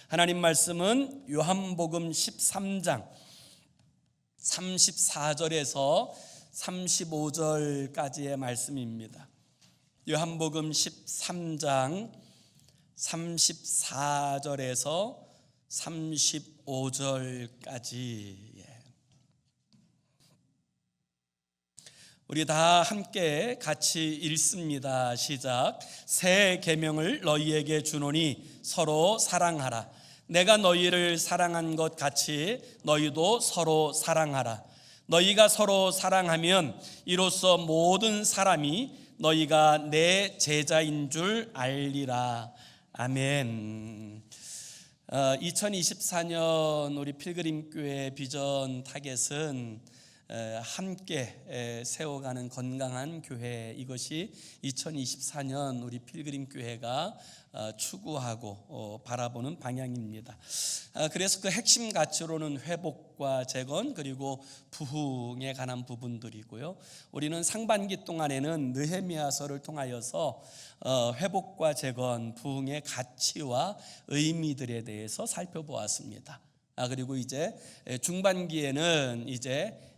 하나님 말씀은 요한복음 13장 34절에서 35절까지의 말씀입니다. 요한복음 13장 34절에서 35절까지. 우리 다 함께 같이 읽습니다. 시작. 새 계명을 너희에게 주노니 서로 사랑하라. 내가 너희를 사랑한 것 같이 너희도 서로 사랑하라. 너희가 서로 사랑하면 이로써 모든 사람이 너희가 내 제자인 줄 알리라. 아멘. 2024년 우리 필그림교회 비전 타겟은 함께 세워가는 건강한 교회, 이것이 2024년 우리 필그림교회가 추구하고 바라보는 방향입니다. 그래서 그 핵심 가치로는 회복과 재건 그리고 부흥에 관한 부분들이고요. 우리는 상반기 동안에는 느헤미야서를 통하여서 회복과 재건, 부흥의 가치와 의미들에 대해서 살펴보았습니다. 그리고 이제 중반기에는 이제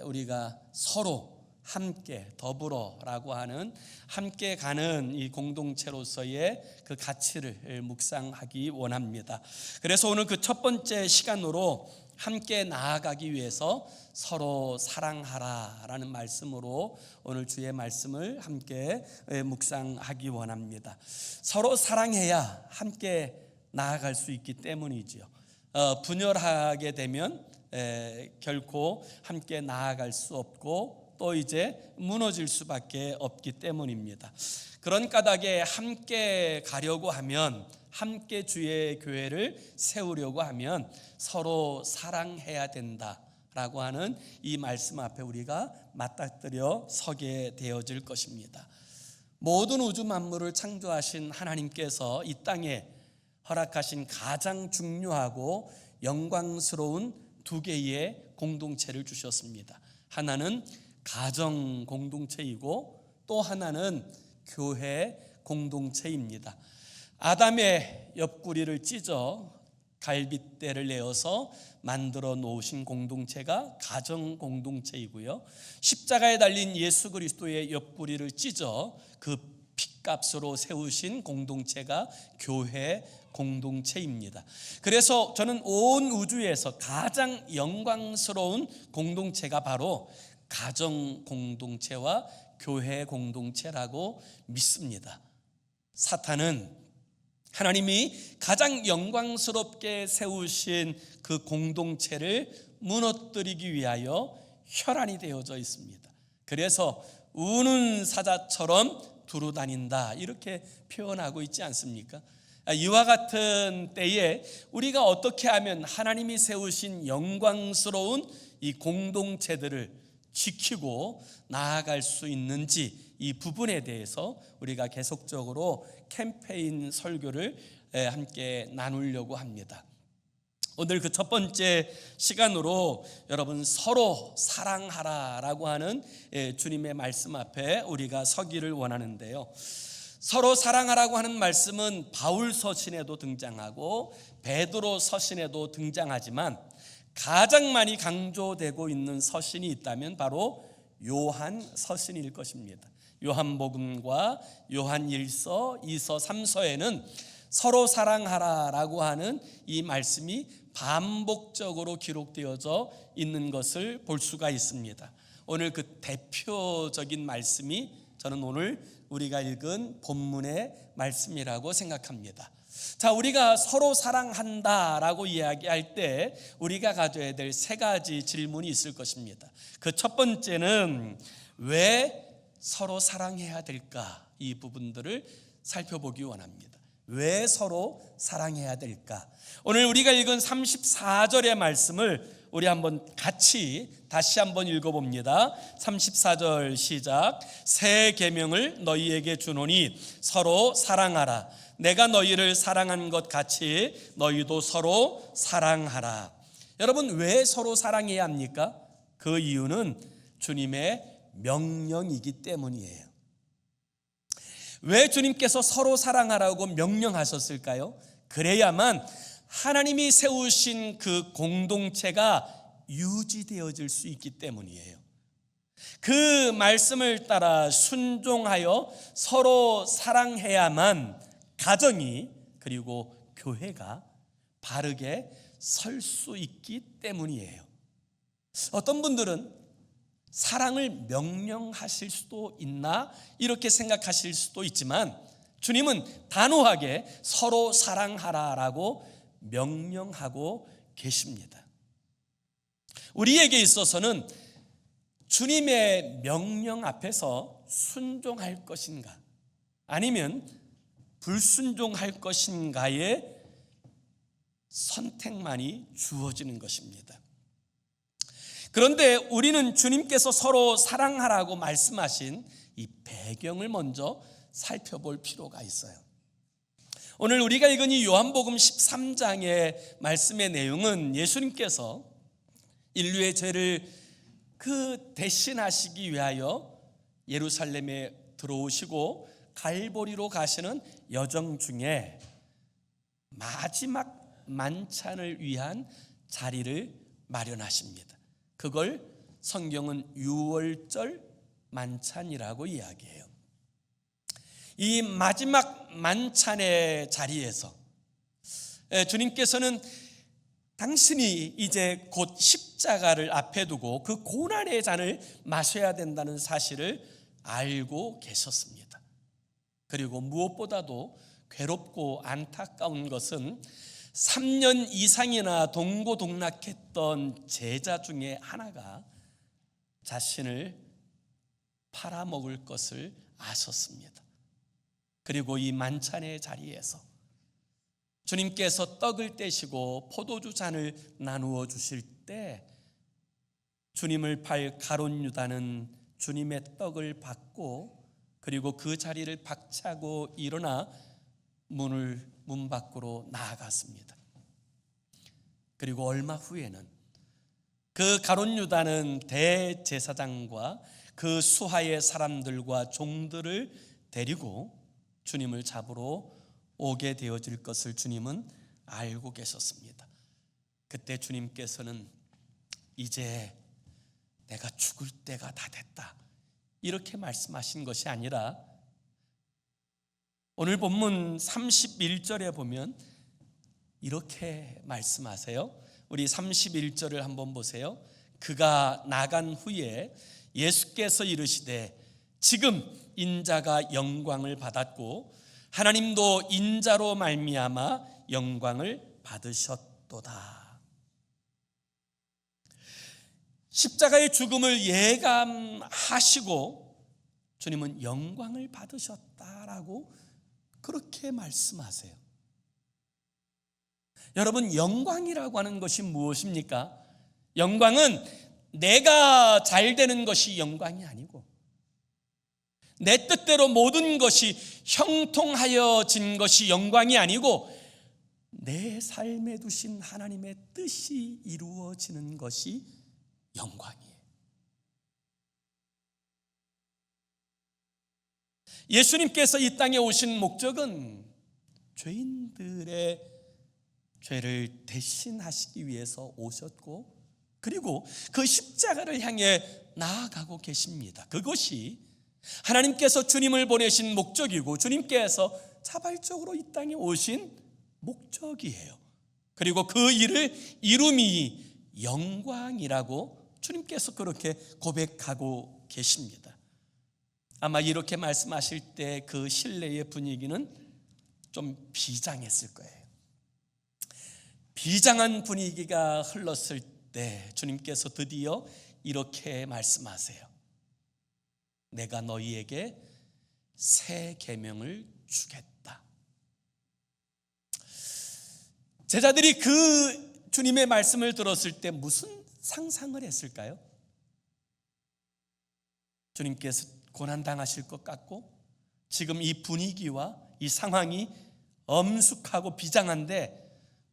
우리가 서로 함께 더불어라고 하는 함께 가는 이 공동체로서의 그 가치를 묵상하기 원합니다. 그래서 오늘 그 첫 번째 시간으로 함께 나아가기 위해서 서로 사랑하라라는 말씀으로 오늘 주의 말씀을 함께 묵상하기 원합니다. 서로 사랑해야 함께 나아갈 수 있기 때문이지요. 분열하게 되면 결코 함께 나아갈 수 없고 또 이제 무너질 수밖에 없기 때문입니다. 그런 까닭에 함께 가려고 하면, 함께 주의 교회를 세우려고 하면 서로 사랑해야 된다라고 하는 이 말씀 앞에 우리가 맞닥뜨려 서게 되어질 것입니다. 모든 우주 만물을 창조하신 하나님께서 이 땅에 허락하신 가장 중요하고 영광스러운 두 개의 공동체를 주셨습니다. 하나는 가정 공동체이고 또 하나는 교회 공동체입니다. 아담의 옆구리를 찢어 갈빗대를 내어서 만들어 놓으신 공동체가 가정 공동체이고요, 십자가에 달린 예수 그리스도의 옆구리를 찢어 그 핏값으로 세우신 공동체가 교회 공동체입니다. 그래서 저는 온 우주에서 가장 영광스러운 공동체가 바로 가정 공동체와 교회 공동체라고 믿습니다. 사탄은 하나님이 가장 영광스럽게 세우신 그 공동체를 무너뜨리기 위하여 혈안이 되어져 있습니다. 그래서 우는 사자처럼 두루 다닌다, 이렇게 표현하고 있지 않습니까? 이와 같은 때에 우리가 어떻게 하면 하나님이 세우신 영광스러운 이 공동체들을 지키고 나아갈 수 있는지, 이 부분에 대해서 우리가 계속적으로 캠페인 설교를 함께 나누려고 합니다. 오늘 그 첫 번째 시간으로 여러분 서로 사랑하라라고 하는 주님의 말씀 앞에 우리가 서기를 원하는데요, 서로 사랑하라고 하는 말씀은 바울 서신에도 등장하고 베드로 서신에도 등장하지만 가장 많이 강조되고 있는 서신이 있다면 바로 요한 서신일 것입니다. 요한복음과 요한일서, 2서, 3서에는 서로 사랑하라라고 하는 이 말씀이 반복적으로 기록되어져 있는 것을 볼 수가 있습니다. 오늘 그 대표적인 말씀이 저는 오늘 우리가 읽은 본문의 말씀이라고 생각합니다. 자, 우리가 서로 사랑한다라고 이야기할 때 우리가 가져야 될 세 가지 질문이 있을 것입니다. 그 첫 번째는 왜 서로 사랑해야 될까? 이 부분들을 살펴보기 원합니다. 왜 서로 사랑해야 될까? 오늘 우리가 읽은 34절의 말씀을 우리 한번 같이 다시 한번 읽어봅니다. 34절 시작. 새 계명을 너희에게 주노니 서로 사랑하라. 내가 너희를 사랑한 것 같이 너희도 서로 사랑하라. 여러분, 왜 서로 사랑해야 합니까? 그 이유는 주님의 명령이기 때문이에요. 왜 주님께서 서로 사랑하라고 명령하셨을까요? 그래야만 하나님이 세우신 그 공동체가 유지되어질 수 있기 때문이에요. 그 말씀을 따라 순종하여 서로 사랑해야만 가정이 그리고 교회가 바르게 설 수 있기 때문이에요. 어떤 분들은 사랑을 명령하실 수도 있나 이렇게 생각하실 수도 있지만 주님은 단호하게 서로 사랑하라라고 명령하고 계십니다. 우리에게 있어서는 주님의 명령 앞에서 순종할 것인가 아니면 불순종할 것인가의 선택만이 주어지는 것입니다. 그런데 우리는 주님께서 서로 사랑하라고 말씀하신 이 배경을 먼저 살펴볼 필요가 있어요. 오늘 우리가 읽은 이 요한복음 13장의 말씀의 내용은 예수님께서 인류의 죄를 대신하시기 위하여 예루살렘에 들어오시고 갈보리로 가시는 여정 중에 마지막 만찬을 위한 자리를 마련하십니다. 그걸 성경은 유월절 만찬이라고 이야기해요. 이 마지막 만찬의 자리에서 주님께서는 당신이 이제 곧 십자가를 앞에 두고 그 고난의 잔을 마셔야 된다는 사실을 알고 계셨습니다. 그리고 무엇보다도 괴롭고 안타까운 것은 3년 이상이나 동고동락했던 제자 중에 하나가 자신을 팔아먹을 것을 아셨습니다. 그리고 이 만찬의 자리에서 주님께서 떡을 떼시고 포도주 잔을 나누어 주실 때 주님을 팔 가룟 유다는 주님의 떡을 받고 그리고 그 자리를 박차고 일어나 문 밖으로 나아갔습니다. 그리고 얼마 후에는 그 가룟 유다는 대제사장과 그 수하의 사람들과 종들을 데리고 주님을 잡으러 오게 되어질 것을 주님은 알고 계셨습니다. 그때 주님께서는 이제 내가 죽을 때가 다 됐다 이렇게 말씀하신 것이 아니라 오늘 본문 31절에 보면 이렇게 말씀하세요. 우리 31절을 한번 보세요. 그가 나간 후에 예수께서 이르시되 지금 인자가 영광을 받았고 하나님도 인자로 말미암아 영광을 받으셨도다. 십자가의 죽음을 예감하시고 주님은 영광을 받으셨다라고 그렇게 말씀하세요. 여러분, 영광이라고 하는 것이 무엇입니까? 영광은 내가 잘 되는 것이 영광이 아니고 내 뜻대로 모든 것이 형통하여진 것이 영광이 아니고 내 삶에 두신 하나님의 뜻이 이루어지는 것이 영광이에요. 예수님께서 이 땅에 오신 목적은 죄인들의 죄를 대신하시기 위해서 오셨고 그리고 그 십자가를 향해 나아가고 계십니다. 그것이 하나님께서 주님을 보내신 목적이고 주님께서 자발적으로 이 땅에 오신 목적이에요. 그리고 그 일을 이름이 영광이라고 주님께서 그렇게 고백하고 계십니다. 아마 이렇게 말씀하실 때 그 실내의 분위기는 좀 비장했을 거예요. 비장한 분위기가 흘렀을 때 주님께서 드디어 이렇게 말씀하세요. 내가 너희에게 새 계명을 주겠다. 제자들이 그 주님의 말씀을 들었을 때 무슨 상상을 했을까요? 주님께서 고난당하실 것 같고 지금 이 분위기와 이 상황이 엄숙하고 비장한데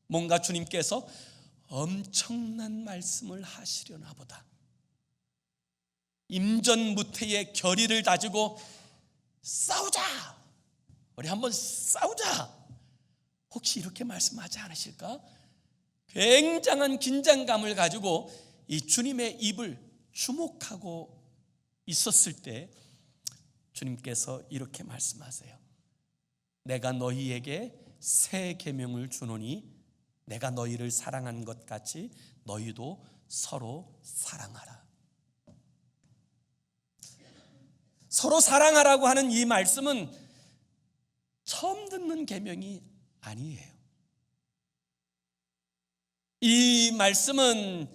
뭔가 주님께서 엄청난 말씀을 하시려나 보다. 임전무태의 결의를 다지고 싸우자, 우리 한번 싸우자, 혹시 이렇게 말씀하지 않으실까? 굉장한 긴장감을 가지고 이 주님의 입을 주목하고 있었을 때 주님께서 이렇게 말씀하세요. 내가 너희에게 새 계명을 주노니 내가 너희를 사랑한 것 같이 너희도 서로 사랑하라. 서로 사랑하라고 하는 이 말씀은 처음 듣는 계명이 아니에요. 이 말씀은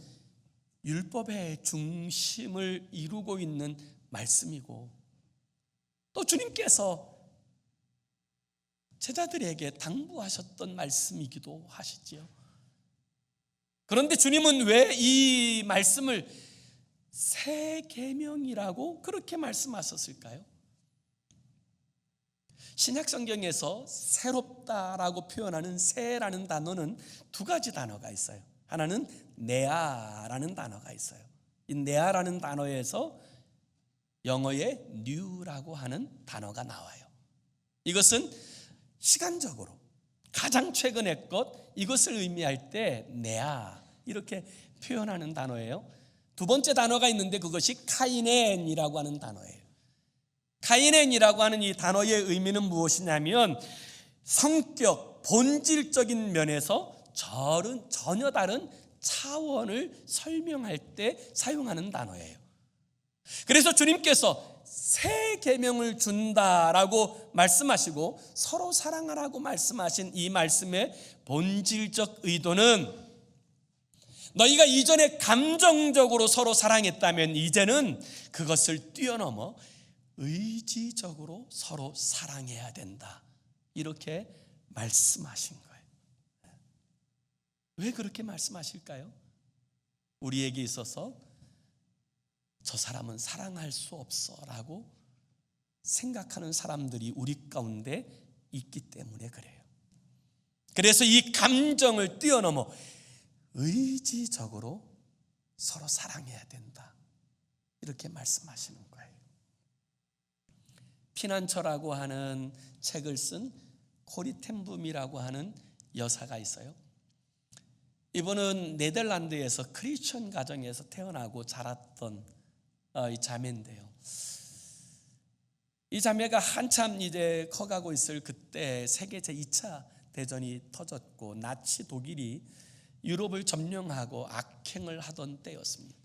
율법의 중심을 이루고 있는 말씀이고 또 주님께서 제자들에게 당부하셨던 말씀이기도 하시지요. 그런데 주님은 왜 이 말씀을 새 계명이라고 그렇게 말씀하셨을까요? 신약 성경에서 새롭다라고 표현하는 새라는 단어는 두 가지 단어가 있어요. 하나는 네아라는 단어가 있어요. 이 네아라는 단어에서 영어의 new라고 하는 단어가 나와요. 이것은 시간적으로 가장 최근의 것, 이것을 의미할 때 네아 이렇게 표현하는 단어예요. 두 번째 단어가 있는데 그것이 카이넨이라고 하는 단어예요. 카이넨이라고 하는 이 단어의 의미는 무엇이냐면 성격, 본질적인 면에서 전혀 다른 차원을 설명할 때 사용하는 단어예요. 그래서 주님께서 새 계명을 준다라고 말씀하시고 서로 사랑하라고 말씀하신 이 말씀의 본질적 의도는 너희가 이전에 감정적으로 서로 사랑했다면 이제는 그것을 뛰어넘어 의지적으로 서로 사랑해야 된다. 이렇게 말씀하신 거예요. 왜 그렇게 말씀하실까요? 우리에게 있어서 저 사람은 사랑할 수 없어 라고 생각하는 사람들이 우리 가운데 있기 때문에 그래요. 그래서 이 감정을 뛰어넘어 의지적으로 서로 사랑해야 된다. 이렇게 말씀하시는 거예요. 피난처라고 하는 책을 쓴 코리 텐붐이라고 하는 여사가 있어요. 이분은 네덜란드에서 크리스천 가정에서 태어나고 자랐던 이 자매인데요. 이 자매가 한참 이제 커가고 있을 그때 세계 제2차 대전이 터졌고 나치 독일이 유럽을 점령하고 악행을 하던 때였습니다.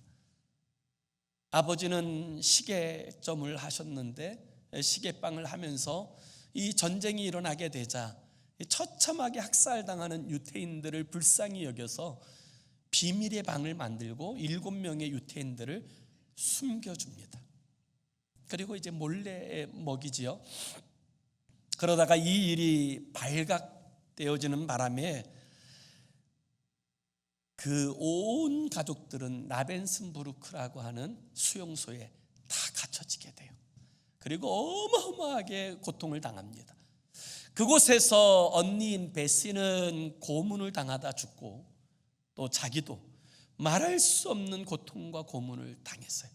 아버지는 시계점을 하셨는데 시계방을 하면서 이 전쟁이 일어나게 되자 처참하게 학살당하는 유태인들을 불쌍히 여겨서 비밀의 방을 만들고 7명의 유태인들을 숨겨줍니다. 그리고 이제 몰래 먹이지요. 그러다가 이 일이 발각되어지는 바람에 그 온 가족들은 라벤슨부르크라고 하는 수용소에 다 갇혀지게 돼요. 그리고 어마어마하게 고통을 당합니다. 그곳에서 언니인 베시는 고문을 당하다 죽고 또 자기도 말할 수 없는 고통과 고문을 당했어요.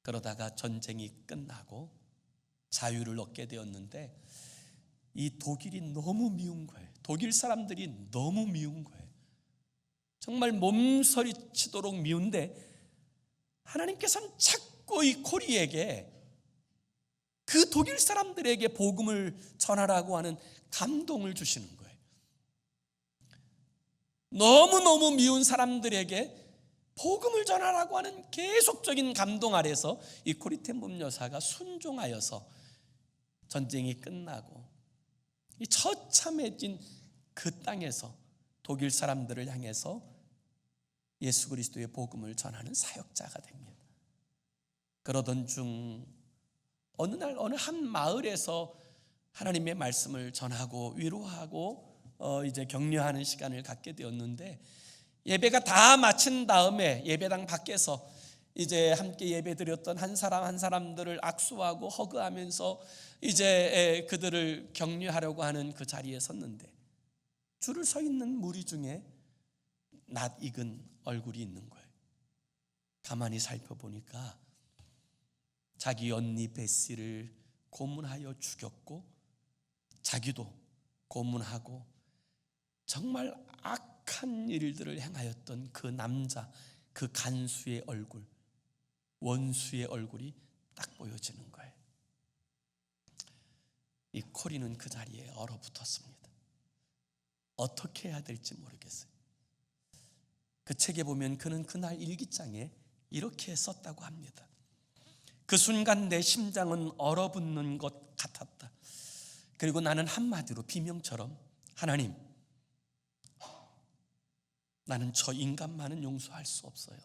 그러다가 전쟁이 끝나고 자유를 얻게 되었는데 이 독일이 너무 미운 거예요. 독일 사람들이 너무 미운 거예요. 정말 몸서리치도록 미운데 하나님께서는 자꾸 이 코리에게 그 독일 사람들에게 복음을 전하라고 하는 감동을 주시는 거예요. 너무너무 미운 사람들에게 복음을 전하라고 하는 계속적인 감동 아래서 이 코리 텐붐 여사가 순종하여서 전쟁이 끝나고 이 처참해진 그 땅에서 독일 사람들을 향해서 예수 그리스도의 복음을 전하는 사역자가 됩니다. 그러던 중 어느 날 어느 한 마을에서 하나님의 말씀을 전하고 위로하고 이제 격려하는 시간을 갖게 되었는데 예배가 다 마친 다음에 예배당 밖에서 이제 함께 예배 드렸던 한 사람 한 사람들을 악수하고 허그하면서 이제 그들을 격려하려고 하는 그 자리에 섰는데 줄을 서 있는 무리 중에 낯익은 얼굴이 있는 거예요. 가만히 살펴보니까 자기 언니 베시를 고문하여 죽였고 자기도 고문하고 정말 악한 일들을 행하였던 그 남자, 그 간수의 얼굴, 원수의 얼굴이 딱 보여지는 거예요. 이 코리는 그 자리에 얼어붙었습니다. 어떻게 해야 될지 모르겠어요. 그 책에 보면 그는 그날 일기장에 이렇게 썼다고 합니다. 그 순간 내 심장은 얼어붙는 것 같았다. 그리고 나는 한마디로 비명처럼, 하나님, 나는 저 인간만은 용서할 수 없어요.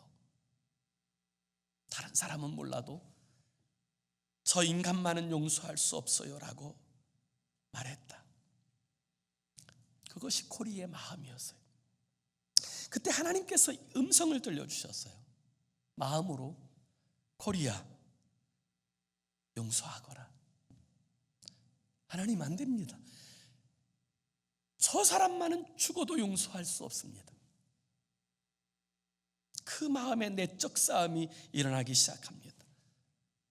다른 사람은 몰라도 저 인간만은 용서할 수 없어요 라고 말했다. 그것이 코리의 마음이었어요. 그때 하나님께서 음성을 들려주셨어요. 마음으로, 코리야, 용서하거라. 하나님, 안 됩니다. 저 사람만은 죽어도 용서할 수 없습니다. 그 마음의 내적 싸움이 일어나기 시작합니다.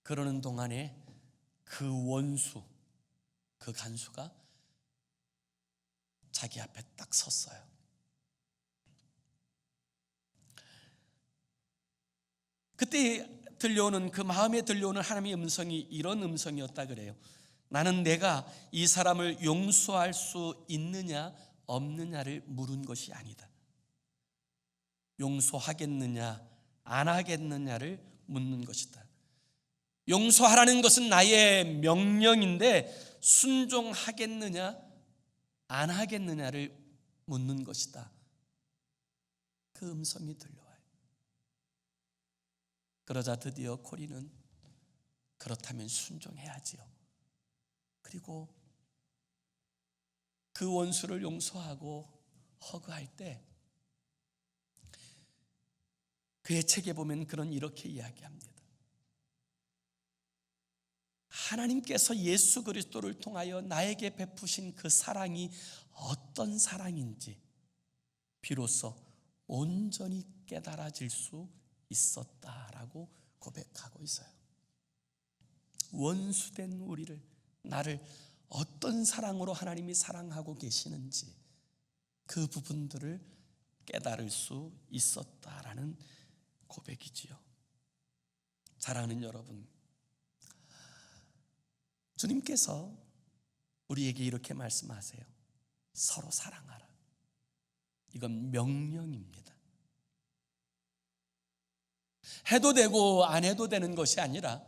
그러는 동안에 그 원수, 그 간수가 자기 앞에 딱 섰어요. 그때 들려오는, 그 마음에 들려오는 하나님의 음성이 이런 음성이었다 그래요. 나는 내가 이 사람을 용서할 수 있느냐 없느냐를 물은 것이 아니다. 용서하겠느냐 안 하겠느냐를 묻는 것이다. 용서하라는 것은 나의 명령인데 순종하겠느냐 안 하겠느냐를 묻는 것이다. 그 음성이 들려와요. 그러자 드디어 코리는 그렇다면 순종해야지요. 그리고 그 원수를 용서하고 허그할 때 그의 책에 보면 그런 이렇게 이야기합니다. 하나님께서 예수 그리스도를 통하여 나에게 베푸신 그 사랑이 어떤 사랑인지 비로소 온전히 깨달아질 수 있었다라고 고백하고 있어요. 원수된 우리를, 나를 어떤 사랑으로 하나님이 사랑하고 계시는지 그 부분들을 깨달을 수 있었다라는 고백이지요. 사랑하는 여러분, 주님께서 우리에게 이렇게 말씀하세요. 서로 사랑하라. 이건 명령입니다. 해도 되고 안 해도 되는 것이 아니라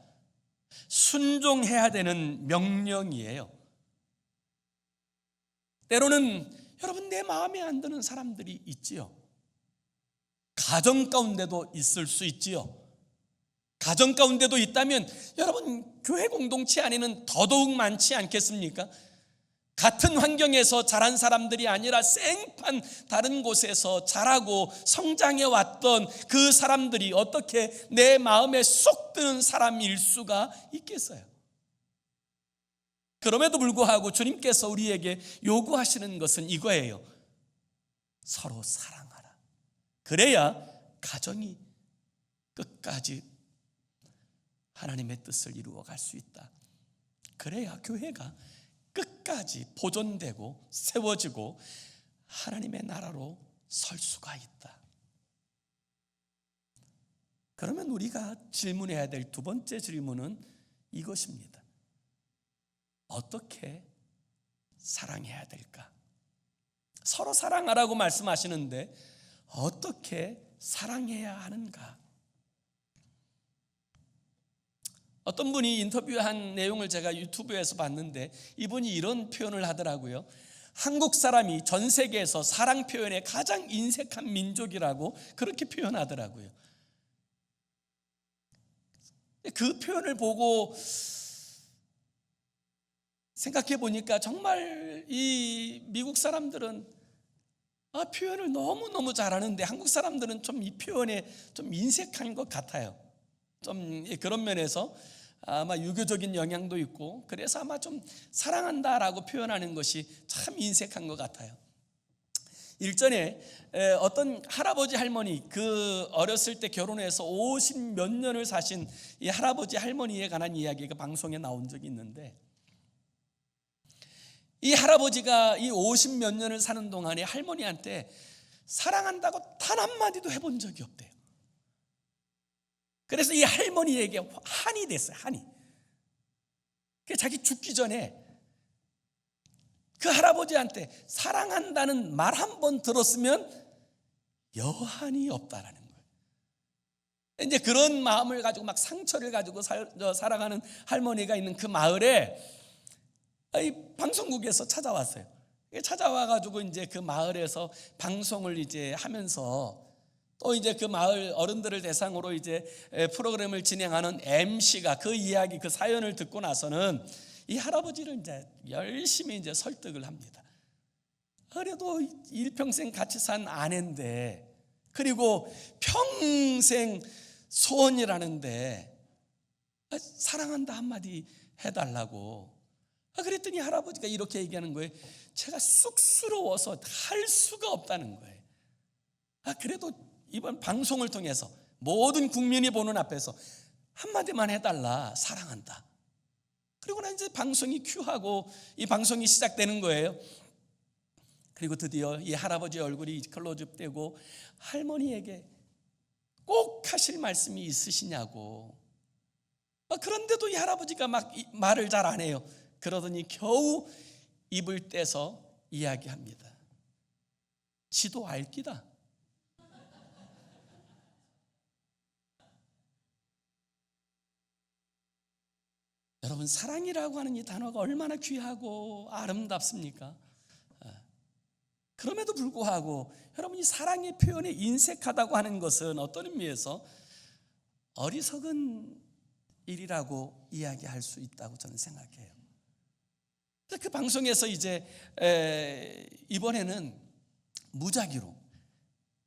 순종해야 되는 명령이에요. 때로는 여러분, 내 마음에 안 드는 사람들이 있지요. 가정 가운데도 있을 수 있지요. 가정 가운데도 있다면 여러분, 교회 공동체 안에는 더더욱 많지 않겠습니까? 같은 환경에서 자란 사람들이 아니라 생판 다른 곳에서 자라고 성장해 왔던 그 사람들이 어떻게 내 마음에 쏙 드는 사람일 수가 있겠어요? 그럼에도 불구하고 주님께서 우리에게 요구하시는 것은 이거예요. 서로 사랑하라. 그래야 가정이 끝까지 하나님의 뜻을 이루어 갈 수 있다. 그래야 교회가 끝까지 보존되고 세워지고 하나님의 나라로 설 수가 있다. 그러면 우리가 질문해야 될 두 번째 질문은 이것입니다. 어떻게 사랑해야 될까? 서로 사랑하라고 말씀하시는데 어떻게 사랑해야 하는가? 어떤 분이 인터뷰한 내용을 제가 유튜브에서 봤는데 이분이 이런 표현을 하더라고요. 한국 사람이 전 세계에서 사랑 표현에 가장 인색한 민족이라고 그렇게 표현하더라고요. 그 표현을 보고 생각해 보니까 정말 이 미국 사람들은 표현을 너무너무 잘하는데 한국 사람들은 좀 이 표현에 좀 인색한 것 같아요. 좀 그런 면에서 아마 유교적인 영향도 있고 그래서 아마 좀 사랑한다라고 표현하는 것이 참 인색한 것 같아요. 일전에 어떤 할아버지 할머니, 그 어렸을 때 결혼해서 50 몇 년을 사신 이 할아버지 할머니에 관한 이야기가 방송에 나온 적이 있는데 이 할아버지가 이 50몇 년을 사는 동안에 할머니한테 사랑한다고 단 한마디도 해본 적이 없대요. 그래서 이 할머니에게 한이 됐어요. 한이. 자기 죽기 전에 그 할아버지한테 사랑한다는 말 한 번 들었으면 여한이 없다라는 거예요. 이제 그런 마음을 가지고 막 상처를 가지고 살아가는 할머니가 있는 그 마을에 이 방송국에서 찾아왔어요. 찾아와가지고 이제 그 마을에서 방송을 이제 하면서 또 이제 그 마을 어른들을 대상으로 이제 프로그램을 진행하는 MC가 그 이야기, 그 사연을 듣고 나서는 이 할아버지를 이제 열심히 이제 설득을 합니다. 그래도 일평생 같이 산 아내인데, 그리고 평생 소원이라는데 사랑한다 한마디 해달라고. 그랬더니 할아버지가 이렇게 얘기하는 거예요. 제가 쑥스러워서 할 수가 없다는 거예요. 그래도 이번 방송을 통해서 모든 국민이 보는 앞에서 한마디만 해달라, 사랑한다. 그리고 난 이제 방송이 큐하고 이 방송이 시작되는 거예요. 그리고 드디어 이 할아버지 얼굴이 클로즈업 되고 할머니에게 꼭 하실 말씀이 있으시냐고. 그런데도 이 할아버지가 막 말을 잘 안 해요. 그러더니 겨우 입을 떼서 이야기합니다. 지도 알기다. 여러분, 사랑이라고 하는 이 단어가 얼마나 귀하고 아름답습니까? 그럼에도 불구하고 여러분이 사랑의 표현에 인색하다고 하는 것은 어떤 의미에서 어리석은 일이라고 이야기할 수 있다고 저는 생각해요. 그 방송에서 이제 이번에는 무작위로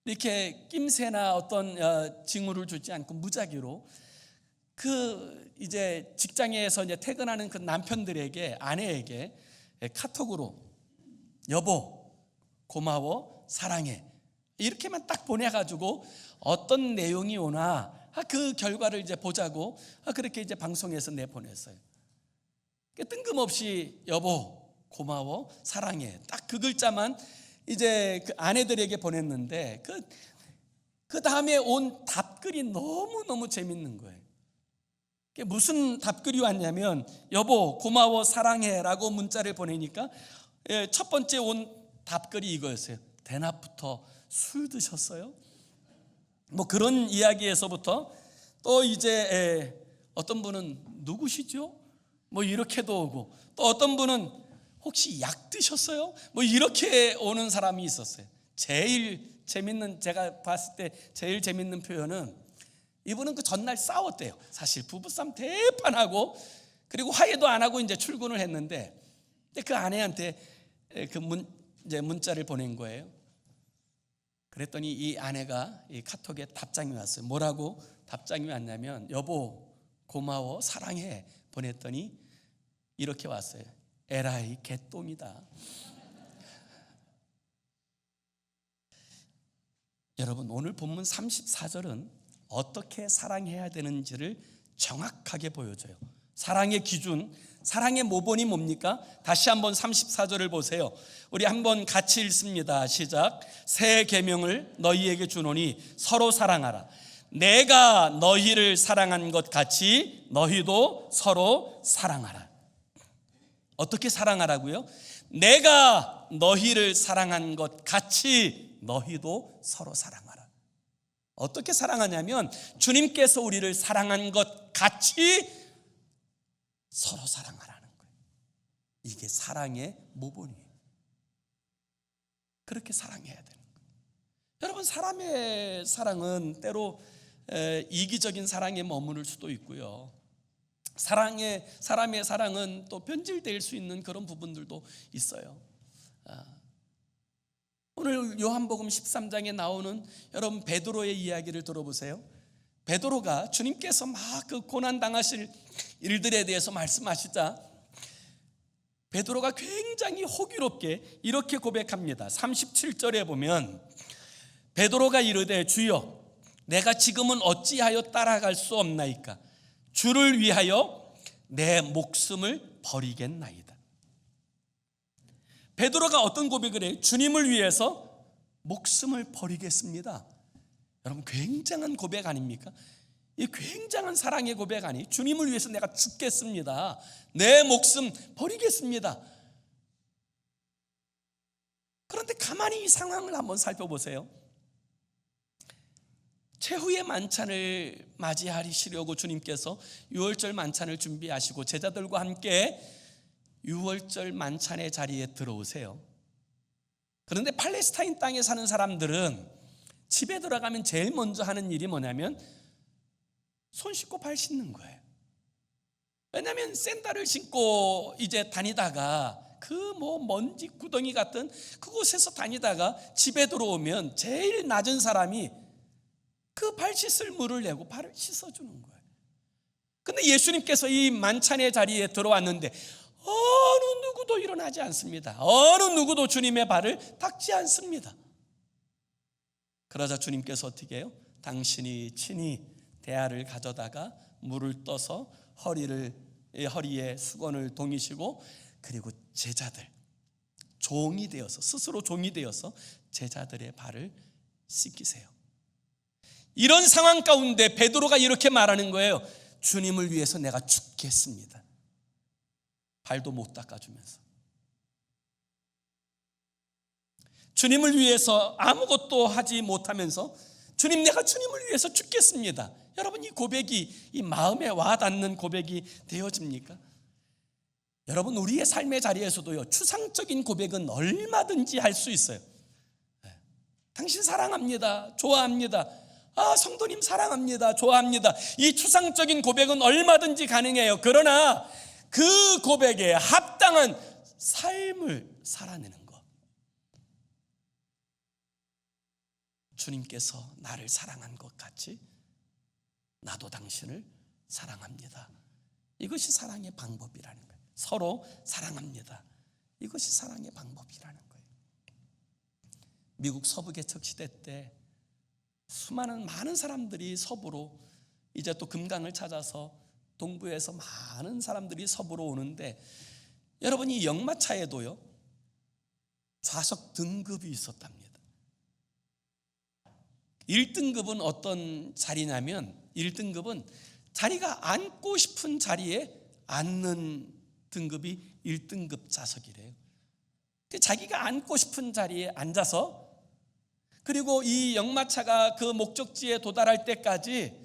이렇게 낌새나 어떤 징후를 주지 않고 무작위로 그 이제 직장에서 이제 퇴근하는 그 남편들에게, 아내에게 카톡으로 여보 고마워 사랑해 이렇게만 딱 보내가지고 어떤 내용이 오나 그 결과를 이제 보자고 그렇게 이제 방송에서 내보냈어요. 뜬금없이 여보 고마워 사랑해 딱 그 글자만 이제 그 아내들에게 보냈는데 그 다음에 온 답글이 너무너무 재밌는 거예요. 무슨 답글이 왔냐면 여보 고마워 사랑해 라고 문자를 보내니까 첫 번째 온 답글이 이거였어요. 대낮부터 술 드셨어요? 뭐 그런 이야기에서부터 또 이제 어떤 분은 누구시죠? 뭐 이렇게도 오고, 또 어떤 분은 혹시 약 드셨어요? 뭐 이렇게 오는 사람이 있었어요. 제일 재밌는, 제가 봤을 때 제일 재밌는 표현은 이분은 그 전날 싸웠대요. 사실 부부싸움 대판하고 그리고 화해도 안 하고 이제 출근을 했는데 그 아내한테 이제 문자를 보낸 거예요. 그랬더니 이 아내가 이 카톡에 답장이 왔어요. 뭐라고 답장이 왔냐면 여보 고마워 사랑해 보냈더니 이렇게 왔어요. 에라이 개똥이다. 여러분, 오늘 본문 34절은 어떻게 사랑해야 되는지를 정확하게 보여줘요. 사랑의 기준, 사랑의 모본이 뭡니까? 다시 한번 34절을 보세요. 우리 한번 같이 읽습니다. 시작. 새 계명을 너희에게 주노니 서로 사랑하라. 내가 너희를 사랑한 것 같이 너희도 서로 사랑하라. 어떻게 사랑하라고요? 내가 너희를 사랑한 것 같이 너희도 서로 사랑하라. 어떻게 사랑하냐면 주님께서 우리를 사랑한 것 같이 서로 사랑하라는 거예요. 이게 사랑의 모본이에요. 그렇게 사랑해야 되는 거예요. 여러분, 사람의 사랑은 때로 이기적인 사랑에 머무를 수도 있고요. 사람의 사랑은 또 변질될 수 있는 그런 부분들도 있어요. 오늘 요한복음 13장에 나오는 여러분 베드로의 이야기를 들어보세요. 베드로가 주님께서 막 그 고난 당하실 일들에 대해서 말씀하시자 베드로가 굉장히 호기롭게 이렇게 고백합니다. 37절에 보면 베드로가 이르되 주여 내가 지금은 어찌하여 따라갈 수 없나이까? 주를 위하여 내 목숨을 버리겠나이다. 베드로가 어떤 고백을 해요? 주님을 위해서 목숨을 버리겠습니다. 여러분, 굉장한 고백 아닙니까? 이 굉장한 사랑의 고백 아니? 주님을 위해서 내가 죽겠습니다. 내 목숨 버리겠습니다. 그런데 가만히 이 상황을 한번 살펴보세요. 최후의 만찬을 맞이하시려고 주님께서 유월절 만찬을 준비하시고 제자들과 함께 유월절 만찬의 자리에 들어오세요. 그런데 팔레스타인 땅에 사는 사람들은 집에 들어가면 제일 먼저 하는 일이 뭐냐면 손 씻고 발 씻는 거예요. 왜냐하면 샌들을 신고 이제 다니다가 그 먼지 구덩이 같은 그곳에서 다니다가 집에 들어오면 제일 낮은 사람이 그 발 씻을 물을 내고 발을 씻어주는 거예요. 근데 예수님께서 이 만찬의 자리에 들어왔는데 어느 누구도 일어나지 않습니다. 어느 누구도 주님의 발을 닦지 않습니다. 그러자 주님께서 어떻게 해요? 당신이 친히 대야를 가져다가 물을 떠서 허리에 수건을 동이시고, 그리고 제자들 종이 되어서, 스스로 종이 되어서 제자들의 발을 씻기세요. 이런 상황 가운데 베드로가 이렇게 말하는 거예요. 주님을 위해서 내가 죽겠습니다. 발도 못 닦아주면서, 주님을 위해서 아무것도 하지 못하면서 주님, 내가 주님을 위해서 죽겠습니다. 여러분, 이 고백이 이 마음에 와닿는 고백이 되어집니까? 여러분, 우리의 삶의 자리에서도요, 추상적인 고백은 얼마든지 할 수 있어요. 당신 사랑합니다, 좋아합니다, 성도님 사랑합니다, 좋아합니다. 이 추상적인 고백은 얼마든지 가능해요. 그러나 그 고백에 합당한 삶을 살아내는 것, 주님께서 나를 사랑한 것 같이 나도 당신을 사랑합니다. 이것이 사랑의 방법이라는 거예요. 서로 사랑합니다. 이것이 사랑의 방법이라는 거예요. 미국 서부 개척 시대 때 많은 사람들이 서부로 이제 또 금강을 찾아서 동부에서 많은 사람들이 서부로 오는데, 여러분, 이 역마차에도요 좌석 등급이 있었답니다. 1등급은 어떤 자리냐면, 1등급은 자기가 앉고 싶은 자리에 앉는 등급이 1등급 좌석이래요. 자기가 앉고 싶은 자리에 앉아서, 그리고 이 역마차가 그 목적지에 도달할 때까지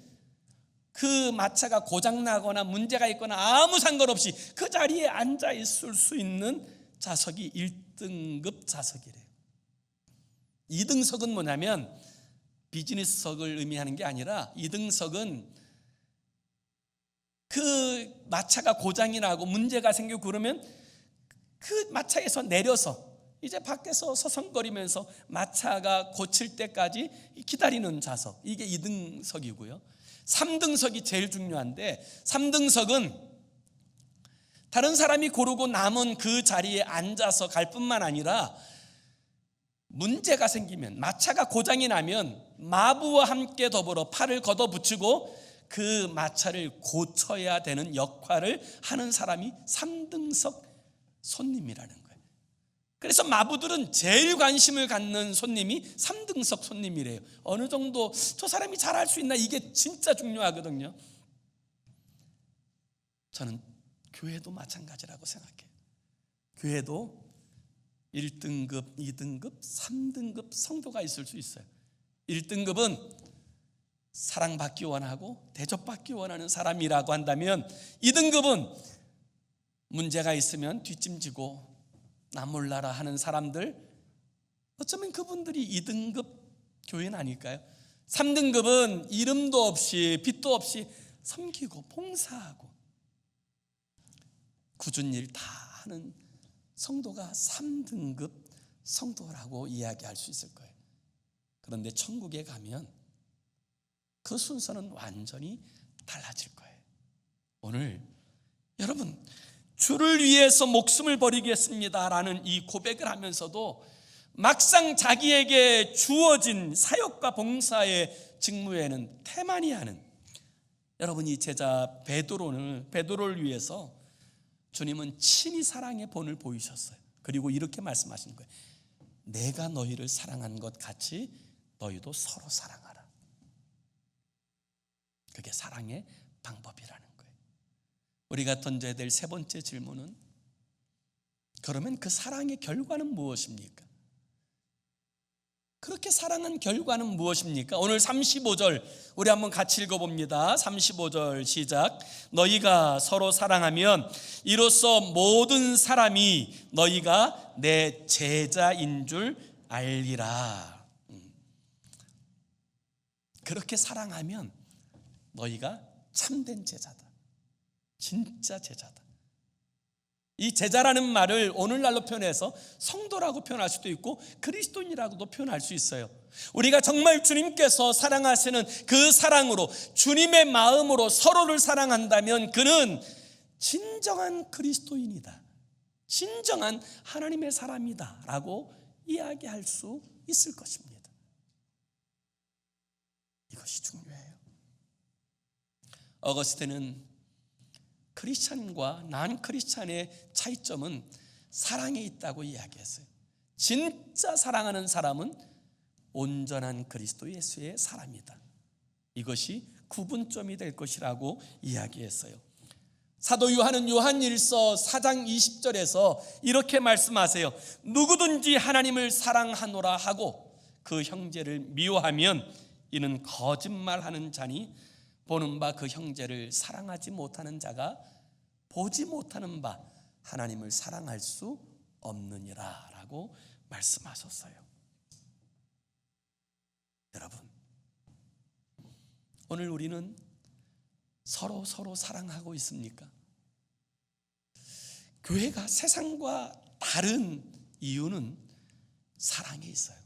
그 마차가 고장나거나 문제가 있거나 아무 상관없이 그 자리에 앉아 있을 수 있는 좌석이 1등급 좌석이래요. 2등석은 뭐냐면 비즈니스석을 의미하는 게 아니라, 2등석은 그 마차가 고장이 나고 문제가 생기고 그러면 그 마차에서 내려서 이제 밖에서 서성거리면서 마차가 고칠 때까지 기다리는 좌석, 이게 2등석이고요. 3등석이 제일 중요한데, 3등석은 다른 사람이 고르고 남은 그 자리에 앉아서 갈 뿐만 아니라, 문제가 생기면, 마차가 고장이 나면 마부와 함께 더불어 팔을 걷어붙이고 그 마차를 고쳐야 되는 역할을 하는 사람이 3등석 손님이라는 거예요. 그래서 마부들은 제일 관심을 갖는 손님이 3등석 손님이래요. 어느 정도 저 사람이 잘할 수 있나, 이게 진짜 중요하거든요. 저는 교회도 마찬가지라고 생각해요. 교회도 1등급, 2등급, 3등급 성도가 있을 수 있어요. 1등급은 사랑받기 원하고 대접받기 원하는 사람이라고 한다면, 2등급은 문제가 있으면 뒷짐지고 나 몰라라 하는 사람들, 어쩌면 그분들이 2등급 교회는 아닐까요? 3등급은 이름도 없이 빛도 없이 섬기고 봉사하고 굳은 일 다 하는 성도가 3등급 성도라고 이야기할 수 있을 거예요. 그런데 천국에 가면 그 순서는 완전히 달라질 거예요. 오늘 여러분, 주를 위해서 목숨을 버리겠습니다라는 이 고백을 하면서도 막상 자기에게 주어진 사역과 봉사의 직무에는 태만히 하는, 여러분, 이 제자 베드로를 위해서 주님은 친히 사랑의 본을 보이셨어요. 그리고 이렇게 말씀하시는 거예요. 내가 너희를 사랑한 것 같이 너희도 서로 사랑하라. 그게 사랑의 방법이라는 거예요. 우리가 던져야 될 세 번째 질문은, 그러면 그 사랑의 결과는 무엇입니까? 그렇게 사랑한 결과는 무엇입니까? 오늘 35절 우리 한번 같이 읽어봅니다. 35절 시작. 너희가 서로 사랑하면 이로써 모든 사람이 너희가 내 제자인 줄 알리라. 그렇게 사랑하면 너희가 참된 제자다. 진짜 제자다. 이 제자라는 말을 오늘날로 표현해서 성도라고 표현할 수도 있고 그리스도인이라고도 표현할 수 있어요. 우리가 정말 주님께서 사랑하시는 그 사랑으로, 주님의 마음으로 서로를 사랑한다면 그는 진정한 그리스도인이다, 진정한 하나님의 사람이다 라고 이야기할 수 있을 것입니다. 이것이 중요해요. 어거스틴은 크리스찬과 난 크리스찬의 차이점은 사랑에 있다고 이야기했어요. 진짜 사랑하는 사람은 온전한 그리스도 예수의 사람이다. 이것이 구분점이 될 것이라고 이야기했어요. 사도 요한은 요한일서 4장 20절에서 이렇게 말씀하세요. 누구든지 하나님을 사랑하노라 하고 그 형제를 미워하면 이는 거짓말하는 자니 보는 바 그 형제를 사랑하지 못하는 자가 보지 못하는 바 하나님을 사랑할 수 없느니라 라고 말씀하셨어요. 여러분, 오늘 우리는 서로 사랑하고 있습니까? 교회가 세상과 다른 이유는 사랑에 있어요.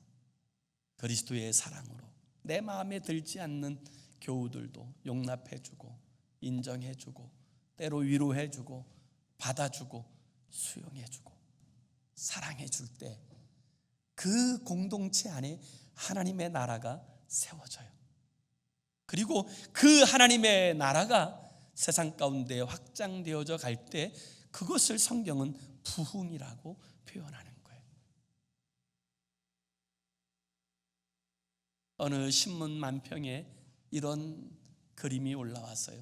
그리스도의 사랑으로 내 마음에 들지 않는 교우들도 용납해주고 인정해주고 때로 위로해주고 받아주고 수용해주고 사랑해줄 때 그 공동체 안에 하나님의 나라가 세워져요. 그리고 그 하나님의 나라가 세상 가운데 확장되어져 갈 때 그것을 성경은 부흥이라고 표현하는 거예요. 어느 신문 만평에 이런 그림이 올라왔어요.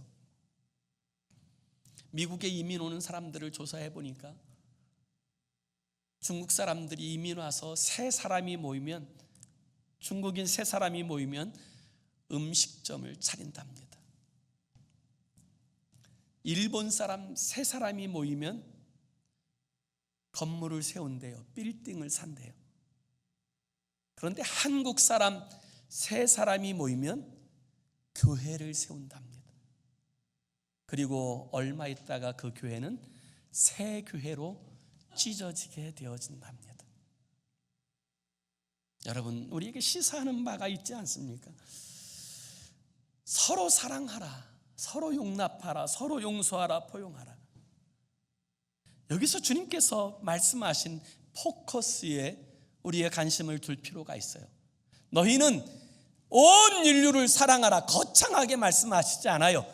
미국에 이민 오는 사람들을 조사해 보니까 중국 사람들이 이민 와서 세 사람이 모이면, 중국인 세 사람이 모이면 음식점을 차린답니다. 일본 사람 세 사람이 모이면 건물을 세운대요. 빌딩을 산대요. 그런데 한국 사람 세 사람이 모이면 교회를 세운답니다. 그리고 얼마 있다가 그 교회는 새 교회로 찢어지게 되어진답니다. 여러분, 우리에게 시사하는 바가 있지 않습니까? 서로 사랑하라, 서로 용납하라, 서로 용서하라, 포용하라. 여기서 주님께서 말씀하신 포커스에 우리의 관심을 둘 필요가 있어요. 너희는 온 인류를 사랑하라, 거창하게 말씀하시지 않아요.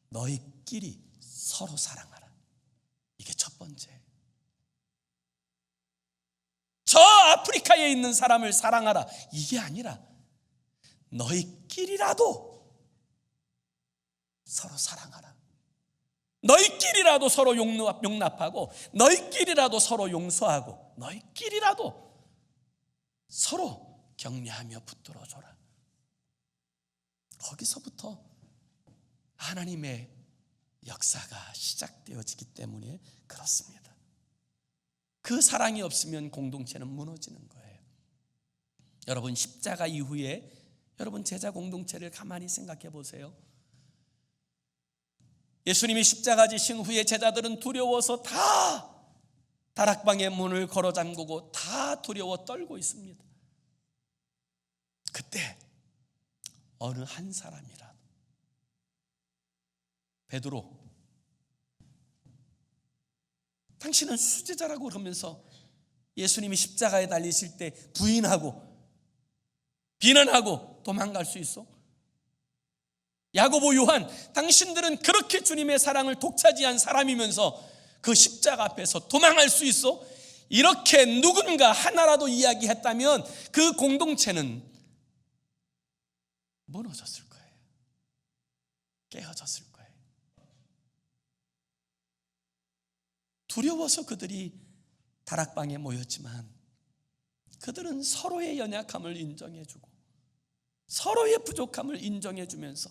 너희끼리 서로 사랑하라. 이게 첫 번째. 저 아프리카에 있는 사람을 사랑하라, 이게 아니라 너희끼리라도 서로 사랑하라. 너희끼리라도 서로 용납하고, 너희끼리라도 서로 용서하고, 너희끼리라도 서로 격려하며 붙들어줘라. 거기서부터 하나님의 역사가 시작되어지기 때문에 그렇습니다. 그 사랑이 없으면 공동체는 무너지는 거예요. 여러분, 십자가 이후에 여러분 제자 공동체를 가만히 생각해 보세요. 예수님이 십자가 지신 후에 제자들은 두려워서 다 다락방의 문을 걸어 잠그고 다 두려워 떨고 있습니다. 그때 어느 한 사람이라도, 베드로, 당신은 수제자라고 그러면서 예수님이 십자가에 달리실 때 부인하고 비난하고 도망갈 수 있어? 야고보, 요한, 당신들은 그렇게 주님의 사랑을 독차지한 사람이면서 그 십자가 앞에서 도망할 수 있어? 이렇게 누군가 하나라도 이야기했다면 그 공동체는 무너졌을 거예요. 깨어졌을 거예요. 두려워서 그들이 다락방에 모였지만 그들은 서로의 연약함을 인정해주고 서로의 부족함을 인정해주면서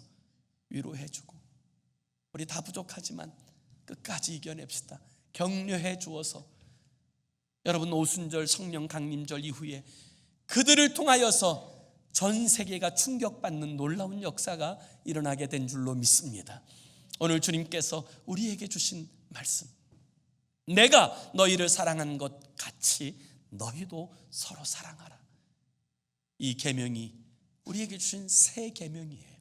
위로해주고, 우리 다 부족하지만 끝까지 이겨냅시다. 격려해 주어서 여러분, 오순절 성령 강림절 이후에 그들을 통하여서 전 세계가 충격받는 놀라운 역사가 일어나게 된 줄로 믿습니다. 오늘 주님께서 우리에게 주신 말씀, 내가 너희를 사랑한 것 같이 너희도 서로 사랑하라. 이 계명이 우리에게 주신 새 계명이에요.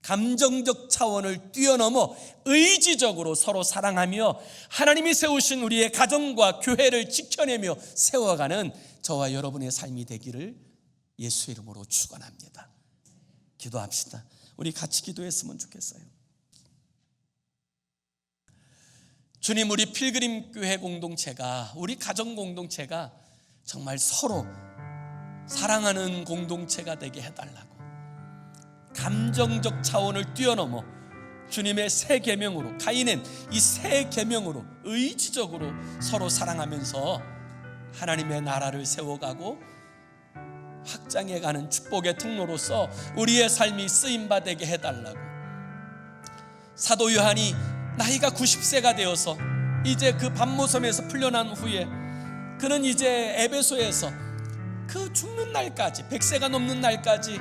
감정적 차원을 뛰어넘어 의지적으로 서로 사랑하며 하나님이 세우신 우리의 가정과 교회를 지켜내며 세워가는 저와 여러분의 삶이 되기를 예수 이름으로 축원합니다. 기도합시다. 우리 같이 기도했으면 좋겠어요. 주님, 우리 필그림 교회 공동체가, 우리 가정 공동체가 정말 서로 사랑하는 공동체가 되게 해달라고, 감정적 차원을 뛰어넘어 주님의 새 계명으로, 가인은 이 새 계명으로 의지적으로 서로 사랑하면서 하나님의 나라를 세워가고 확장해가는 축복의 통로로서 우리의 삶이 쓰임받게 해달라고. 사도 요한이 나이가 90세가 되어서 이제 그 밤모섬에서 풀려난 후에 그는 이제 에베소에서 그 죽는 날까지, 100세가 넘는 날까지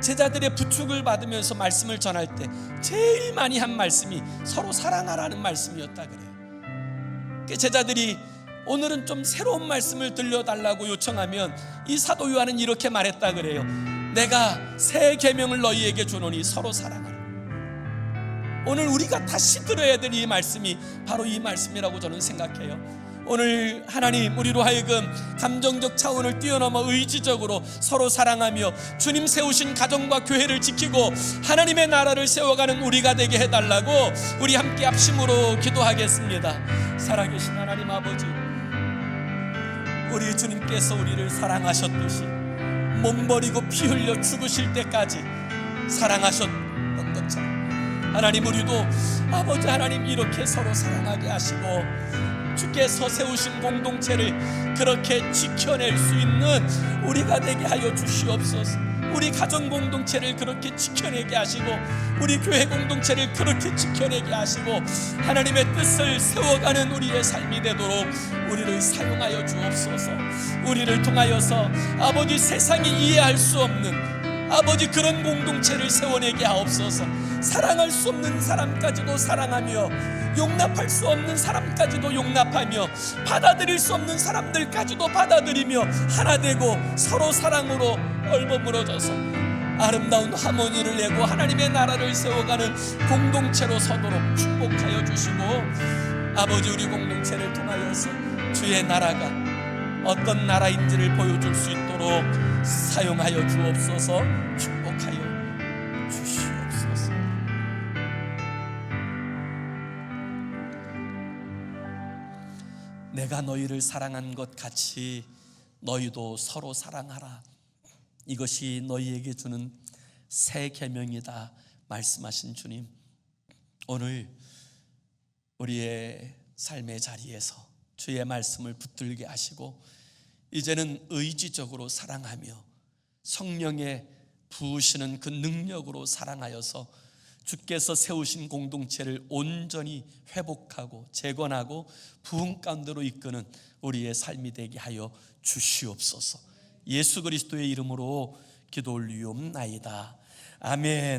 제자들의 부축을 받으면서 말씀을 전할 때 제일 많이 한 말씀이 서로 사랑하라는 말씀이었다 그래요. 제자들이 오늘은 좀 새로운 말씀을 들려달라고 요청하면 이 사도 요한은 이렇게 말했다 그래요. 내가 새 계명을 너희에게 주노니 서로 사랑하라. 오늘 우리가 다시 들어야 될 이 말씀이 바로 이 말씀이라고 저는 생각해요. 오늘 하나님, 우리로 하여금 감정적 차원을 뛰어넘어 의지적으로 서로 사랑하며 주님 세우신 가정과 교회를 지키고 하나님의 나라를 세워가는 우리가 되게 해달라고 우리 함께 합심으로 기도하겠습니다. 살아계신 하나님 아버지, 우리 주님께서 우리를 사랑하셨듯이 몸 버리고 피 흘려 죽으실 때까지 사랑하셨던 것처럼 하나님, 우리도 아버지 하나님 이렇게 서로 사랑하게 하시고 주께서 세우신 공동체를 그렇게 지켜낼 수 있는 우리가 되게 하여 주시옵소서. 우리 가정 공동체를 그렇게 지켜내게 하시고 우리 교회 공동체를 그렇게 지켜내게 하시고 하나님의 뜻을 세워가는 우리의 삶이 되도록 우리를 사용하여 주옵소서. 우리를 통하여서 아버지, 세상이 이해할 수 없는 아버지 그런 공동체를 세워내게 하옵소서. 사랑할 수 없는 사람까지도 사랑하며 용납할 수 없는 사람까지도 용납하며 받아들일 수 없는 사람들까지도 받아들이며 하나 되고 서로 사랑으로 얼버무러져서 아름다운 하모니를 내고 하나님의 나라를 세워가는 공동체로 서도록 축복하여 주시고 아버지, 우리 공동체를 통하여서 주의 나라가 어떤 나라인지를 보여줄 수 있도록 사용하여 주옵소서. 축복하여 주시옵소서. 내가 너희를 사랑한 것 같이 너희도 서로 사랑하라. 이것이 너희에게 주는 새 계명이다 말씀하신 주님, 오늘 우리의 삶의 자리에서 주의 말씀을 붙들게 하시고 이제는 의지적으로 사랑하며 성령의 부으시는 그 능력으로 사랑하여서 주께서 세우신 공동체를 온전히 회복하고 재건하고 부흥 가운데로 이끄는 우리의 삶이 되게 하여 주시옵소서. 예수 그리스도의 이름으로 기도 올리옵나이다. 아멘.